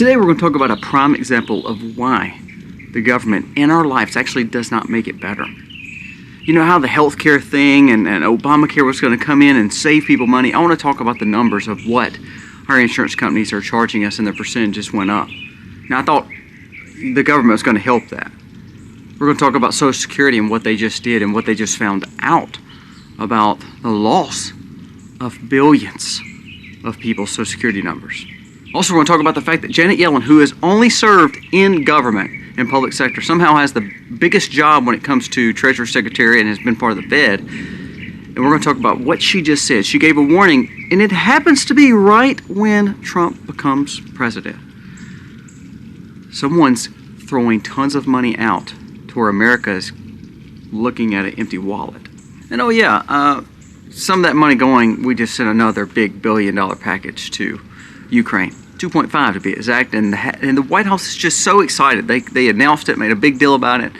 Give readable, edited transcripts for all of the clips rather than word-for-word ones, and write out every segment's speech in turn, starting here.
Today we're going to talk about a prime example of why the government in our lives actually does not make it better. You know how the healthcare thing and Obamacare was going to come in and save people money? I want to talk about the numbers of what our insurance companies are charging us, and their percentages went up. Now, I thought the government was going to help that. We're going to talk about Social Security and what they just did and what they just found out about the loss of billions of people's Social Security numbers. Also, we're going to talk about the fact that Janet Yellen, who has only served in government and public sector, somehow has the biggest job when it comes to Treasury Secretary and has been part of the Fed. And we're going to talk about what she just said. She gave a warning, and it happens to be right when Trump becomes president. Someone's throwing tons of money out to where America is looking at an empty wallet. And oh yeah, some of that money going, we just sent another big billion-dollar package to Ukraine. 2.5 to be exact, and the White House is just so excited. They announced it, made a big deal about it.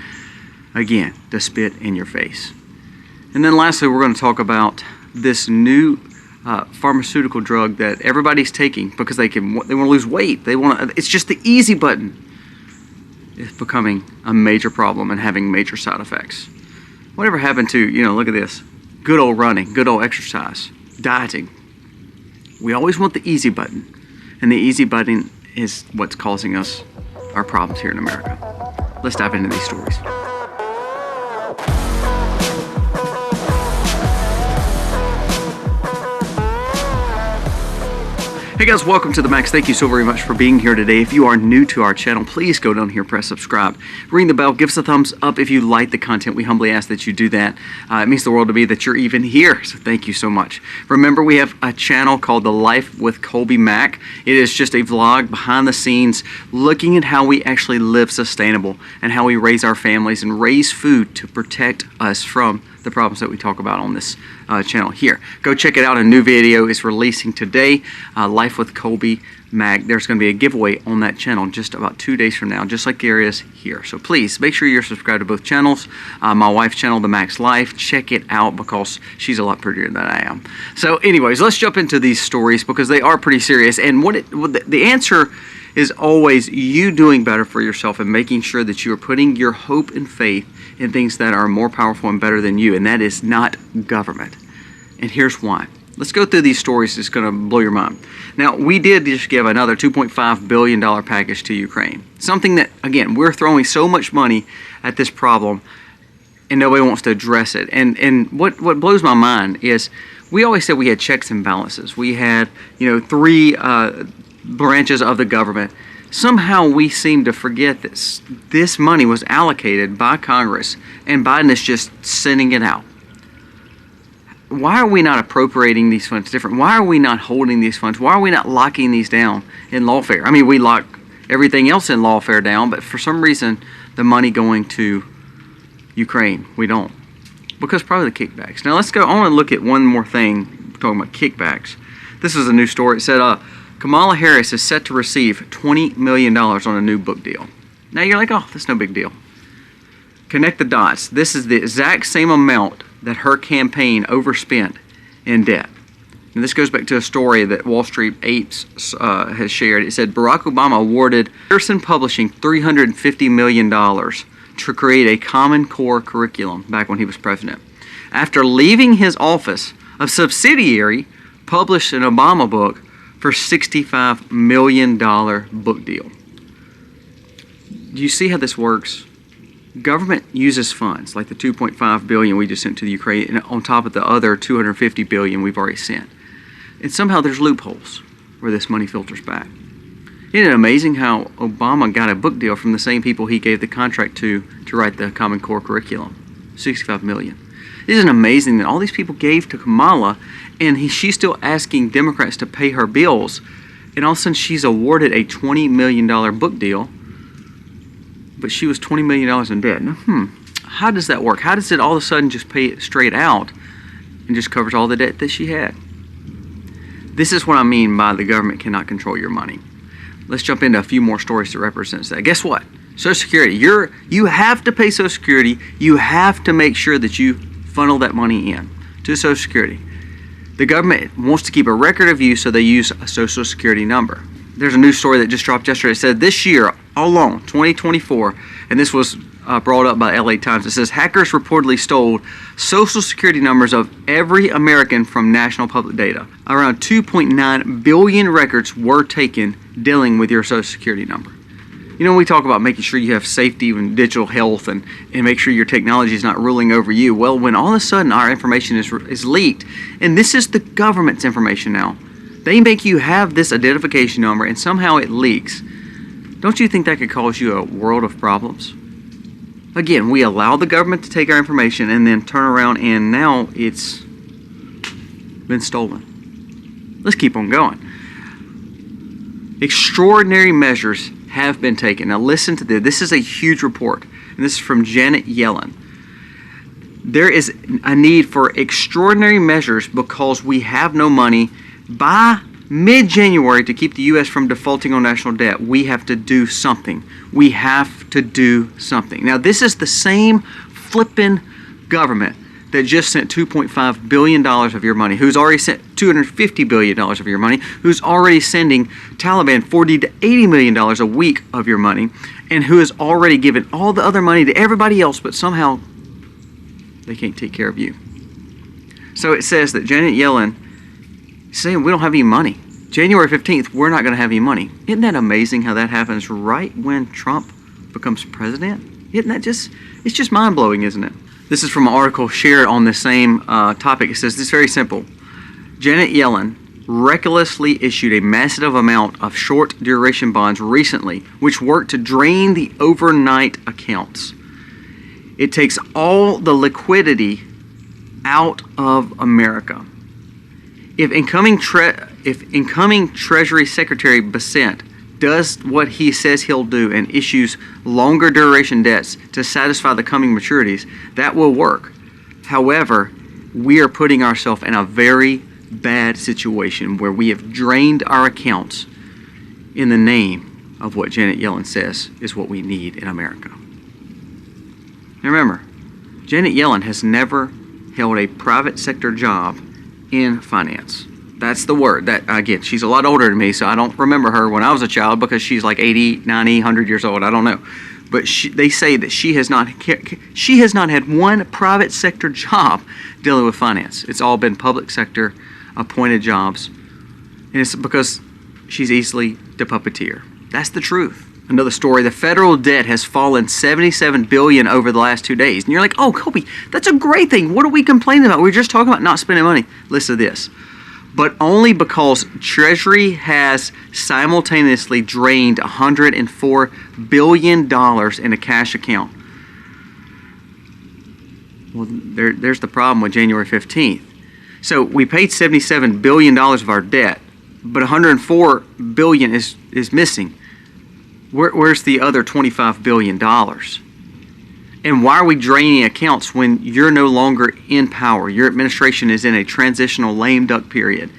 Again, to spit in your face. And then lastly, we're going to talk about this new pharmaceutical drug that everybody's taking because they want to lose weight. It's just the easy button. It's becoming a major problem and having major side effects. Whatever happened to, look at this, good old running, good old exercise, dieting. We always want the easy button. And the easy button is what's causing us our problems here in America. Let's dive into these stories. Hey guys, welcome to the Max. Thank you so very much for being here today. If you are new to our channel, please go down here, press subscribe, ring the bell, give us a thumbs up if you like the content. We humbly ask that you do that. It means the world to me that you're even here, so thank you so much. Remember, we have a channel called The Life with Colby Mack. It is just a vlog behind the scenes looking at how we actually live sustainable and how we raise our families and raise food to protect us from the problems that we talk about on this channel here. Go check it out. A new video is releasing today, Life with Colby Mack. There's going to be a giveaway on that channel just about 2 days from now, just like there is here. So please make sure you're subscribed to both channels. My wife's channel, The Max Life, check it out because she's a lot prettier than I am. So anyways, let's jump into these stories because they are pretty serious. And the answer is always you doing better for yourself and making sure that you are putting your hope and faith in things that are more powerful and better than you, and that is not government. And here's why. Let's go through these stories. It's going to blow your mind. Now, we did just give another $2.5 billion package to Ukraine. Something that, again, we're throwing so much money at this problem and nobody wants to address it. And what blows my mind is we always said we had checks and balances. We had, three branches of the government. Somehow we seem to forget that this money was allocated by Congress and Biden is just sending it out. Why are we not appropriating these funds different? Why are we not holding these funds? Why are we not locking these down in lawfare? I mean, we lock everything else in lawfare down, but for some reason, the money going to Ukraine, we don't. Because probably the kickbacks. Now let's go, I want to look at one more thing, talking about kickbacks. This is a new story. It said, Kamala Harris is set to receive $20 million on a new book deal. Now you're like, oh, that's no big deal. Connect the dots. This is the exact same amount that her campaign overspent in debt. And this goes back to a story that Wall Street Apes has shared. It said Barack Obama awarded Pearson Publishing $350 million to create a Common Core curriculum back when he was president. After leaving his office, a subsidiary published an Obama book for $65 million book deal. Do you see how this works? Government uses funds like the $2.5 billion we just sent to the Ukraine on top of the other $250 billion we've already sent. And somehow there's loopholes where this money filters back. Isn't it amazing how Obama got a book deal from the same people he gave the contract to write the Common Core curriculum? $65 million. Isn't it amazing that all these people gave to Kamala and she's still asking Democrats to pay her bills, and all of a sudden she's awarded a $20 million book deal, but she was $20 million in debt. Now, how does that work? How does it all of a sudden just pay it straight out and just covers all the debt that she had? This is what I mean by the government cannot control your money. Let's jump into a few more stories that represents that. Guess what? Social Security. You have to pay Social Security. You have to make sure that you funnel that money in to Social Security. The government wants to keep a record of you, so they use a Social Security number. there's a news story that just dropped yesterday. It said this year alone, 2024, and this was brought up by LA Times. It says hackers reportedly stole social security numbers of every American from national public data. Around 2.9 billion records were taken dealing with your social security number. You know, we talk about making sure you have safety and digital health and make sure your technology is not ruling over you. Well, when all of a sudden our information is leaked, and this is the government's information now, they make you have this identification number and somehow it leaks. Don't you think that could cause you a world of problems? Again, we allow the government to take our information and then turn around and now it's been stolen. Let's keep on going. Extraordinary measures have been taken. Now listen to this. This is a huge report, and this is from Janet Yellen. There is a need for extraordinary measures because we have no money. By mid-January, to keep the U.S. from defaulting on national debt, we have to do something. We have to do something. Now this is the same flippin' government that just sent $2.5 billion of your money, who's already sent $250 billion of your money, who's already sending Taliban $40 to $80 million a week of your money, and who has already given all the other money to everybody else, but somehow they can't take care of you. So it says that Janet Yellen is saying we don't have any money. January 15th, we're not going to have any money. Isn't that amazing how that happens right when Trump becomes president? Isn't that it's just mind-blowing, isn't it? This is from an article shared on the same topic. It says, this is very simple. Janet Yellen recklessly issued a massive amount of short-duration bonds recently, which worked to drain the overnight accounts. It takes all the liquidity out of America. If incoming Treasury Secretary Bessent does what he says he'll do and issues longer duration debts to satisfy the coming maturities, that will work. However, we are putting ourselves in a very bad situation where we have drained our accounts in the name of what Janet Yellen says is what we need in America. Now remember, Janet Yellen has never held a private sector job in finance. That's the word. That again, she's a lot older than me, so I don't remember her when I was a child because she's like 80, 90, 100 years old. I don't know. But they say that she has not had one private sector job dealing with finance. It's all been public sector appointed jobs. And it's because she's easily the puppeteer. That's the truth. Another story, the federal debt has fallen $77 billion over the last 2 days. And you're like, oh, Kobe, that's a great thing. What are we complaining about? We're just talking about not spending money. Listen to this. But only because Treasury has simultaneously drained $104 billion in a cash account. Well, there's the problem with January 15th. So we paid $77 billion of our debt, but $104 billion is missing. Where's the other $25 billion? And why are we draining accounts when you're no longer in power? Your administration is in a transitional lame duck period.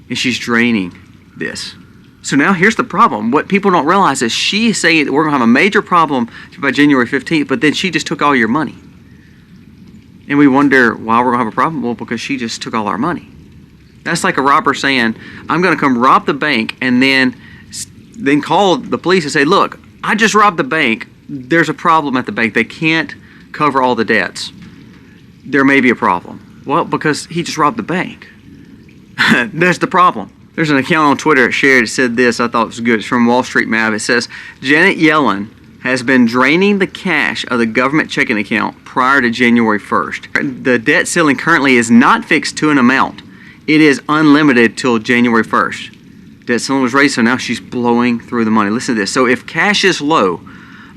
And she's draining this. So now here's the problem. What people don't realize is she's saying that we're going to have a major problem by January 15th, but then she just took all your money. And we wonder why we're going to have a problem. Well, because she just took all our money. That's like a robber saying, I'm going to come rob the bank and then call the police and say, look, I just robbed the bank. There's a problem at the bank. They can't cover all the debts. There may be a problem. Well, because he just robbed the bank. That's the problem. There's an account on Twitter that shared, it said this, I thought it was good. It's from Wall Street Map. It says, Janet Yellen has been draining the cash of the government checking account prior to January 1st. The debt ceiling currently is not fixed to an amount. It is unlimited till January 1st. Debt ceiling was raised, so now she's blowing through the money. Listen to this. So if cash is low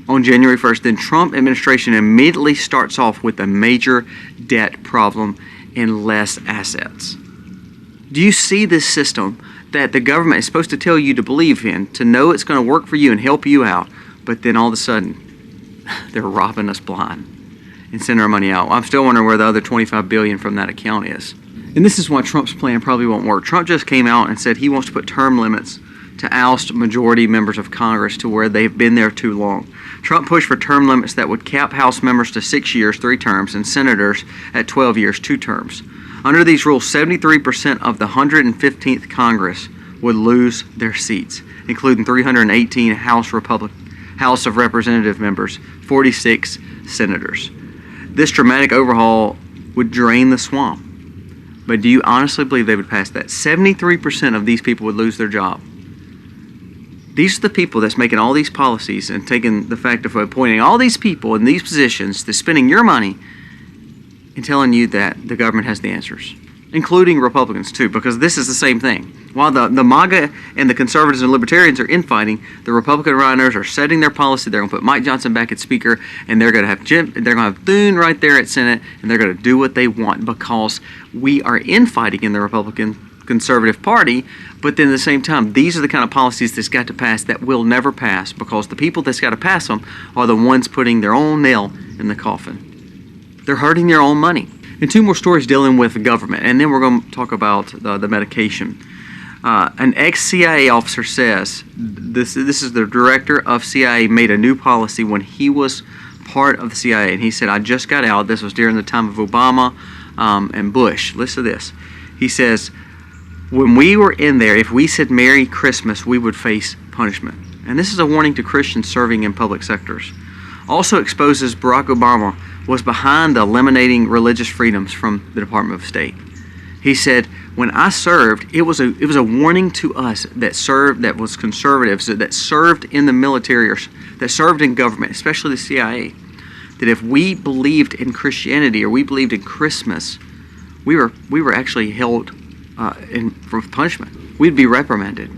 on January 1st, then Trump administration immediately starts off with a major debt problem and less assets. Do you see this system that the government is supposed to tell you to believe in, to know it's going to work for you and help you out, but then all of a sudden they're robbing us blind and sending our money out? I'm still wondering where the other $25 billion from that account is. And this is why Trump's plan probably won't work. Trump just came out and said he wants to put term limits to oust majority members of Congress to where they've been there too long. Trump pushed for term limits that would cap House members to 6 years, 3 terms, and senators at 12 years, 2 terms. Under these rules, 73% of the 115th Congress would lose their seats, including 318 House of Representative members, 46 senators. This dramatic overhaul would drain the swamp. But do you honestly believe they would pass that? 73% of these people would lose their job. These are the people that's making all these policies and taking the fact of appointing all these people in these positions, that's spending your money and telling you that the government has the answers, including Republicans too, because this is the same thing. While the MAGA and the conservatives and libertarians are infighting, the Republican rhinos are setting their policy. They're going to put Mike Johnson back at Speaker, and they're going to have Thune right there at Senate, and they're going to do what they want because we are infighting in the Republican Conservative Party. But then at the same time, these are the kind of policies that's got to pass that will never pass, because the people that's got to pass them are the ones putting their own nail in the coffin. They're hurting their own money. And two more stories dealing with the government, and then we're going to talk about the medication. An ex-CIA officer says, this is the director of CIA, made a new policy when he was part of the CIA. And he said, I just got out. This was during the time of Obama and Bush. Listen to this. He says, when we were in there, if we said Merry Christmas, we would face punishment. And this is a warning to Christians serving in public sectors. Also exposes Barack Obama was behind the eliminating religious freedoms from the Department of State. He said, when I served, it was a warning to us that was conservatives, that served in the military or that served in government, especially the CIA, that if we believed in Christianity or we believed in Christmas, we were actually held for punishment. We'd be reprimanded.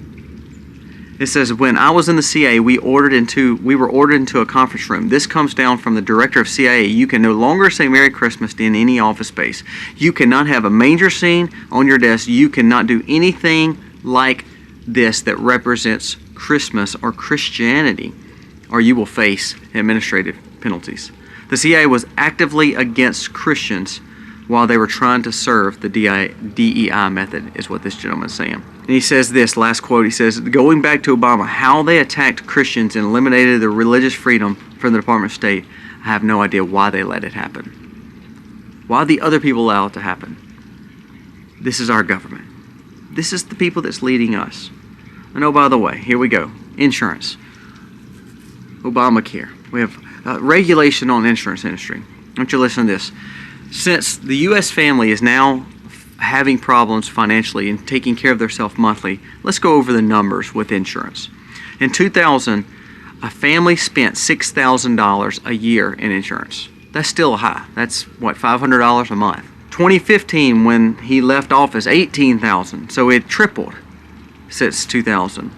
It says, when I was in the CIA, we were ordered into a conference room. This comes down from the director of CIA. You can no longer say Merry Christmas in any office space. You cannot have a manger scene on your desk. You cannot do anything like this that represents Christmas or Christianity, or you will face administrative penalties. The CIA was actively against Christians while they were trying to serve the DEI method, is what this gentleman is saying. And he says this, last quote, he says, going back to Obama, how they attacked Christians and eliminated the religious freedom from the Department of State, I have no idea why they let it happen. Why the other people allow it to happen. This is our government. This is the people that's leading us. And oh, by the way, here we go. Insurance. Obamacare. We have regulation on the insurance industry. I want you to listen to this. Since the U.S. family is now having problems financially and taking care of themselves monthly, let's go over the numbers with insurance. In 2000, a family spent $6,000 a year in insurance. That's still high. That's, $500 a month. 2015, when he left office, $18,000. So it tripled since 2000.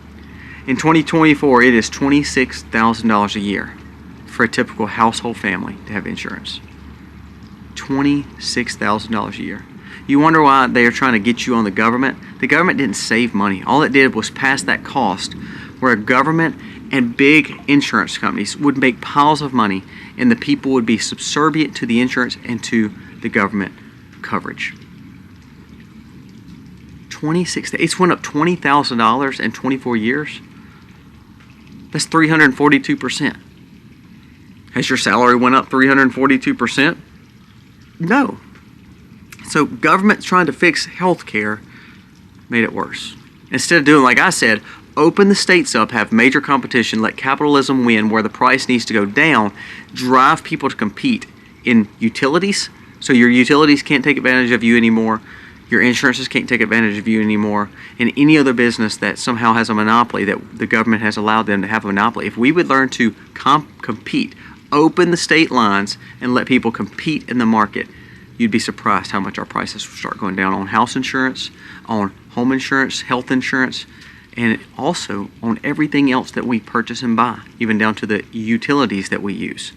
In 2024, it is $26,000 a year for a typical household family to have insurance. $26,000 a year. You wonder why they are trying to get you on the government? The government didn't save money. All it did was pass that cost where government and big insurance companies would make piles of money and the people would be subservient to the insurance and to the government coverage. It's went up $20,000 in 24 years. That's 342%. Has your salary went up 342%? No. So government trying to fix health care made it worse. Instead of doing like I said, open the states up, have major competition, let capitalism win where the price needs to go down, drive people to compete in utilities, so your utilities can't take advantage of you anymore, your insurances can't take advantage of you anymore, and any other business that somehow has a monopoly that the government has allowed them to have a monopoly. If we would learn to compete, open the state lines and let people compete in the market, you'd be surprised how much our prices will start going down on house insurance, on home insurance, health insurance, and also on everything else that we purchase and buy, even down to the utilities that we use.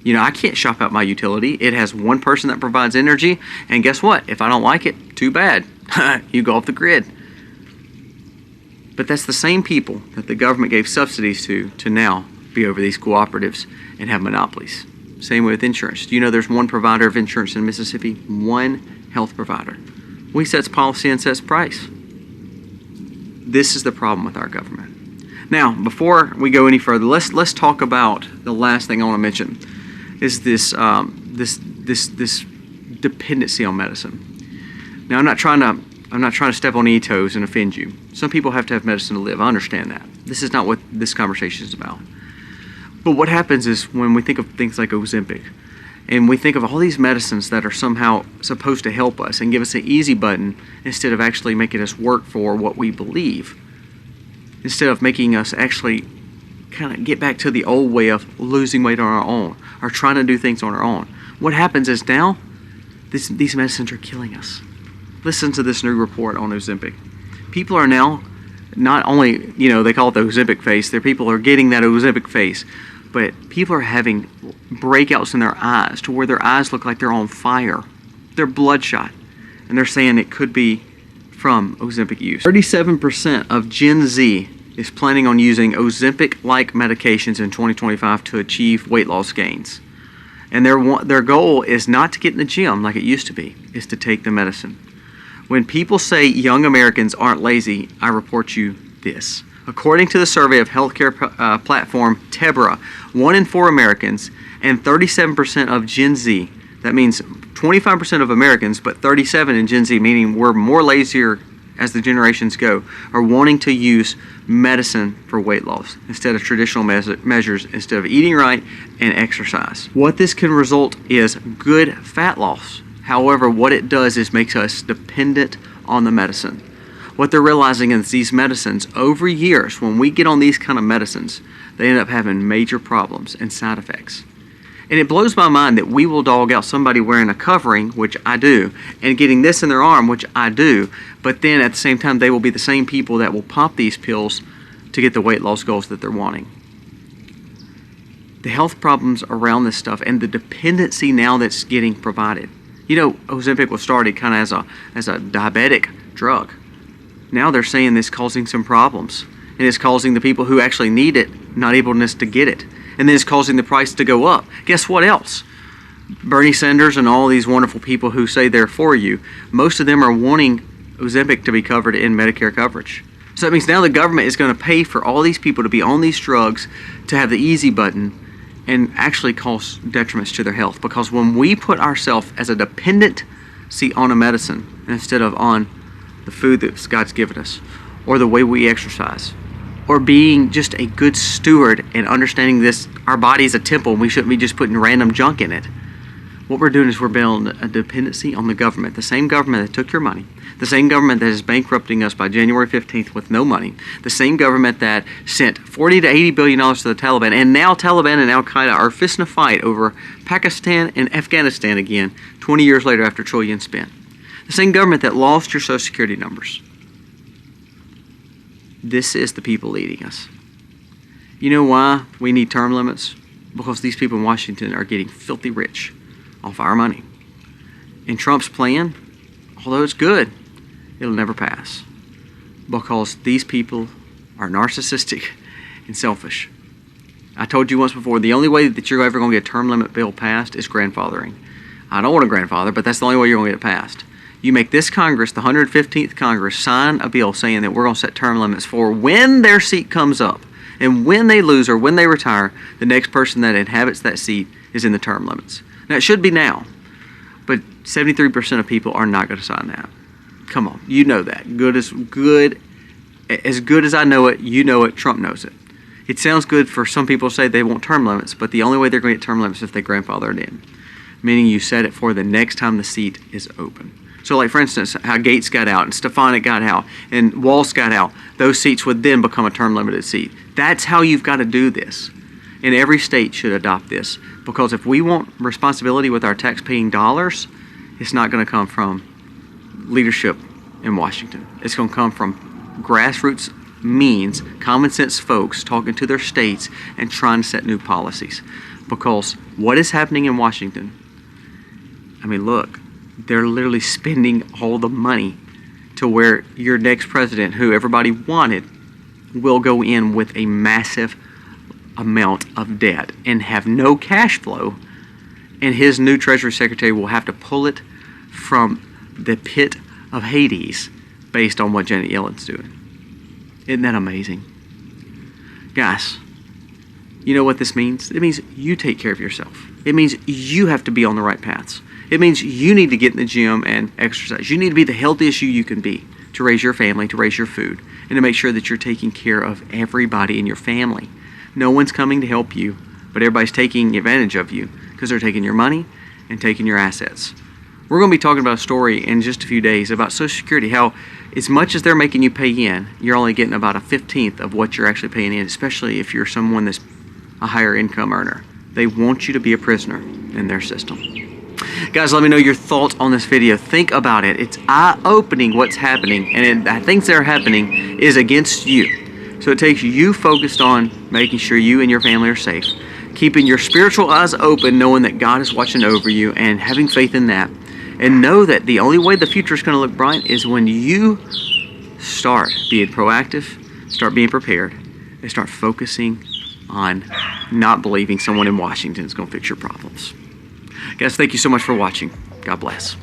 You know, I can't shop out my utility. It has one person that provides energy, and guess what? If I don't like it, too bad. You go off the grid. But that's the same people that the government gave subsidies to now be over these cooperatives and have monopolies. Same way with insurance. Do you know there's one provider of insurance in Mississippi? One health provider. We sets policy and sets price. This is the problem with our government. Now, before we go any further, let's talk about the last thing I want to mention is this dependency on medicine. Now, I'm not trying to I'm not trying to step on any toes and offend you. Some people have to have medicine to live. I understand that. This is not what this conversation is about. But what happens is when we think of things like Ozempic, and we think of all these medicines that are somehow supposed to help us and give us an easy button instead of actually making us work for what we believe, instead of making us actually kind of get back to the old way of losing weight on our own or trying to do things on our own. What happens is now these medicines are killing us. Listen to this new report on Ozempic. People are now not only, they call it the Ozempic face, people are getting that Ozempic face, but people are having breakouts in their eyes to where their eyes look like they're on fire. They're bloodshot. And they're saying it could be from Ozempic use. 37% of Gen Z is planning on using Ozempic-like medications in 2025 to achieve weight loss gains. And their goal is not to get in the gym like it used to be, is to take the medicine. When people say young Americans aren't lazy, I report you this. According to the survey of healthcare platform Tebra, 1 in 4 Americans and 37% of Gen Z, that means 25% of Americans, but 37 in Gen Z, meaning we're more lazier as the generations go, are wanting to use medicine for weight loss instead of traditional measures, instead of eating right and exercise. What this can result is good fat loss. However, what it does is makes us dependent on the medicine. What they're realizing is these medicines, over years, when we get on these kind of medicines, they end up having major problems and side effects. And it blows my mind that we will dog out somebody wearing a covering, which I do, and getting this in their arm, which I do, but then at the same time, they will be the same people that will pop these pills to get the weight loss goals that they're wanting. The health problems around this stuff and the dependency now that's getting provided. Ozempic was started kind of as a diabetic drug. Now they're saying it's causing some problems, and it's causing the people who actually need it not ableness to get it, and then it's causing the price to go up. Guess what else? Bernie Sanders and all these wonderful people who say they're for you, most of them are wanting Ozempic to be covered in Medicare coverage. So that means now the government is going to pay for all these people to be on these drugs, to have the easy button, and actually cause detriments to their health. Because when we put ourselves as a dependency on a medicine instead of on the food that God's given us, or the way we exercise, or being just a good steward and understanding this, our body is a temple and we shouldn't be just putting random junk in it. What we're doing is we're building a dependency on the government, the same government that took your money, the same government that is bankrupting us by January 15th with no money, the same government that sent $40 to $80 billion to the Taliban, and now Taliban and Al-Qaeda are fisting a fight over Pakistan and Afghanistan again, 20 years later after trillions spent. The same government that lost your Social Security numbers. This is the people leading us. You know why we need term limits? Because these people in Washington are getting filthy rich off our money. And Trump's plan, although it's good, it'll never pass. Because these people are narcissistic and selfish. I told you once before, the only way that you're ever going to get a term limit bill passed is grandfathering. I don't want a grandfather, but that's the only way you're going to get it passed. You make this Congress, the 115th Congress, sign a bill saying that we're going to set term limits for when their seat comes up. And when they lose or when they retire, the next person that inhabits that seat is in the term limits. Now, it should be now, but 73% of people are not going to sign that. Come on, you know that. As good as I know it, you know it, Trump knows it. It sounds good for some people to say they want term limits, but the only way they're going to get term limits is if they grandfather it in, meaning you set it for the next time the seat is open. So like, for instance, how Gates got out and Stefanik got out and Walsh got out, those seats would then become a term limited seat. That's how you've got to do this. And every state should adopt this, because if we want responsibility with our tax-paying dollars, it's not going to come from leadership in Washington. It's going to come from grassroots means, common sense folks talking to their states and trying to set new policies. Because what is happening in Washington, I mean, look, they're literally spending all the money to where your next president, who everybody wanted, will go in with a massive amount of debt and have no cash flow, and his new Treasury Secretary will have to pull it from the pit of Hades based on what Janet Yellen's doing. Isn't that amazing? Guys, you know what this means? It means you take care of yourself. It means you have to be on the right paths. It means you need to get in the gym and exercise. You need to be the healthiest you can be to raise your family, to raise your food, and to make sure that you're taking care of everybody in your family. No one's coming to help you, but everybody's taking advantage of you because they're taking your money and taking your assets. We're going to be talking about a story in just a few days about Social Security, how as much as they're making you pay in, you're only getting about a 15th of what you're actually paying in, especially if you're someone that's a higher income earner. They want you to be a prisoner in their system. Guys, let me know your thoughts on this video. Think about it. It's eye-opening what's happening, and the things that are happening is against you. So it takes you focused on making sure you and your family are safe, keeping your spiritual eyes open, knowing that God is watching over you, and having faith in that. And know that the only way the future is going to look bright is when you start being proactive, start being prepared, and start focusing on not believing someone in Washington is going to fix your problems. Guys, thank you so much for watching. God bless.